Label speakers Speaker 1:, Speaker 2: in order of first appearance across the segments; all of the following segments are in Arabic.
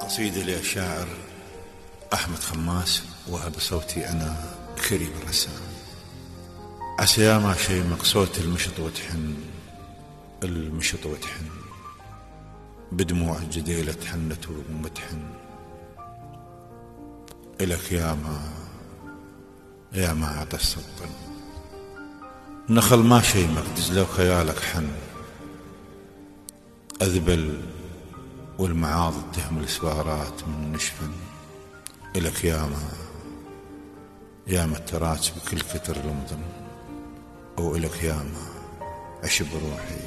Speaker 1: قصيدة للشاعر أحمد خماس، وهب صوتي أنا كريم الرسام. عسى يا ما شي مقصوت المشط وتحن، المشط وتحن بدموع الجديلة تحنت ومتحن. إلك يا ما عطس الظن، نخل ما شي مقدز لو خيالك حن. أذبل والمعاضد تهمل السوارات من نشفن. إلك يا ما التراج بكل كتر رمضن. وإلك يا ما عش بروحي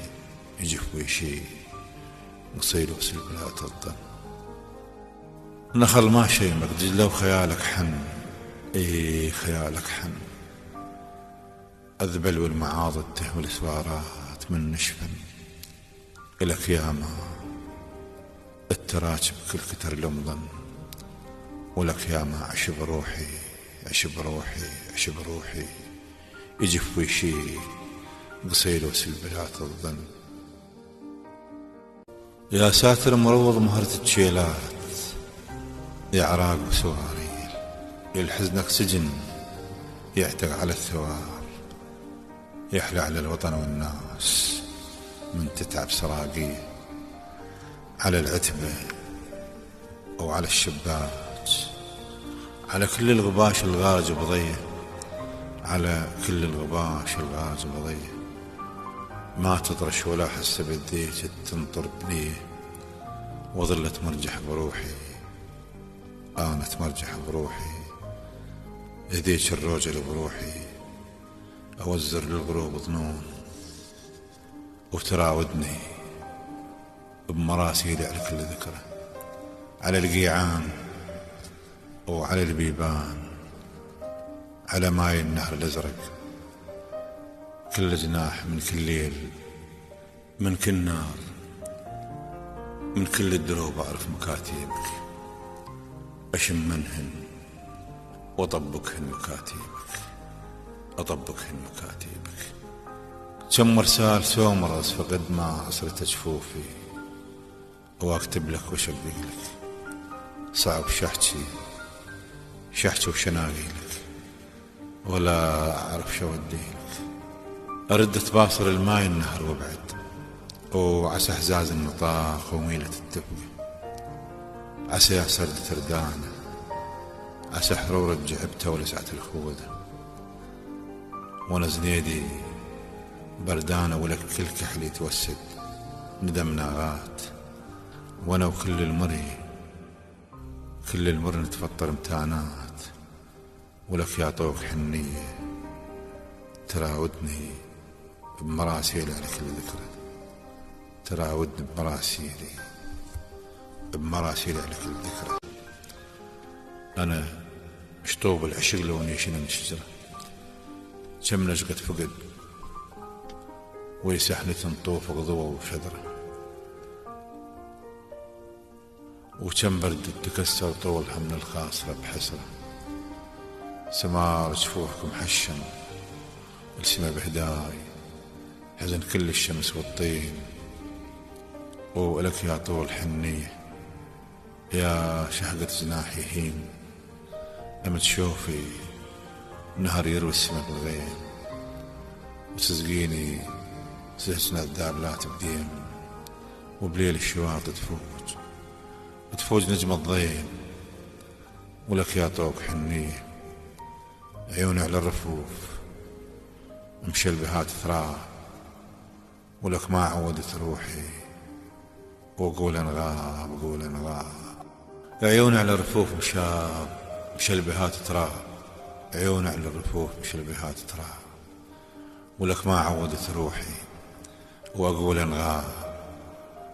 Speaker 1: يجف ويشي نصير وصل بلا تظن. نخل ما شي مقدز لو خيالك حن، اي خيالك حن. أذبل والمعاضد تهمل السوارات من نشفن. إلك يا ما التراج بكل كتر لمضن. ولك يا ما عش بروحي عش بروحي عش بروحي يجف ويشي قصير وسل بلا تظن. يا ساتر مروض مهرة التشيلات، يا عراق وسواريل، يا الحزنك سجن يعتق على الثوار. يحلى على الوطن والناس من تتعب سراقيل، على العتبة وعلى الشباك، على كل الغباش الغاج بضيه، على كل الغباش الغاج بضيه. ما تطرش ولا حس بديك تنطر بنيه، وظلت مرجح بروحي أنا تمرجح بروحي. يديك الروجل بروحي أوزر للغروب ظنون، وتراودني بمراسيلي على كل ذكرى، على القيعان وعلى البيبان، على ماي النهر الأزرق. كل جناح من كل ليل من كل نار، من كل الدروب أعرف مكاتيبك. أشم منهن وأطبقهن مكاتيبك، أطبقهن مكاتيبك. كم مرسال سومرز فقد ما عصرت جفوفي، واكتب لك واشبق لك. صعب شحتي وشناقيلك، ولا أعرف شو أديلك. أرد تباصر الماي النهر وابعد، وعسى حزاز النطاق وميلة التبقى. عسى يا سرد تردانة، عسى حرورة جعبته ولسعة الخوذة. وانا زنيدي بردانة ولك كل كحلي توسد ندم ناغات. وانا وكل المر نتفطر امتانات. ولك يا طوق حنية تراودني بمراسيلي على كل ذكرى، تراودني بمراسيلي على كل ذكرى. أنا شطوب العشق لو نيشنا من شجرة، كم نشقت فقد ويسحني تنطوف غضوة وشذرة. وكم برد تكسر طولها من الخاصرة بحسرة. سمار جفوفكم محشم السما بهداي، حزن كل الشمس والطين. ولك يا طول حنية يا شهقة جناحي هين. لما تشوفي نهر يروي السما بالغيم، وتسقيني سهسنا الدابلات بدين. وبليل الشواطئ تفوج نجم الضيم. ولك يا طوق حنية عيوني على الرفوف مشل بهات ثراه. ولك ما عودت روحي وقول انغاب عيوني على الرفوف مشل بهات تراه. عيوني على الرفوف مشل بهات تراه. ولك ما عودت روحي واقول انغاب.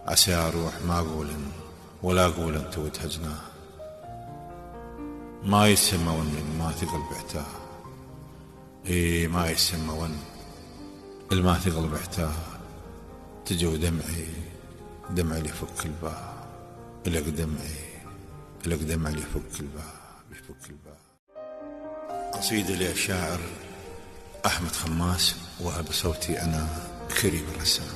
Speaker 1: عسى اروح ما اقول ولا اقول انت وتهجناه. ما يسمى ون ما ثقل بعتاه، اي ما يسمى ون الما ثقل بعتاه. تجو دمعي ليفك الباب. لك دمعي ليفك الباب. قصيدة للشاعر أحمد خماس، وهب صوتي أنا كريم الرسام.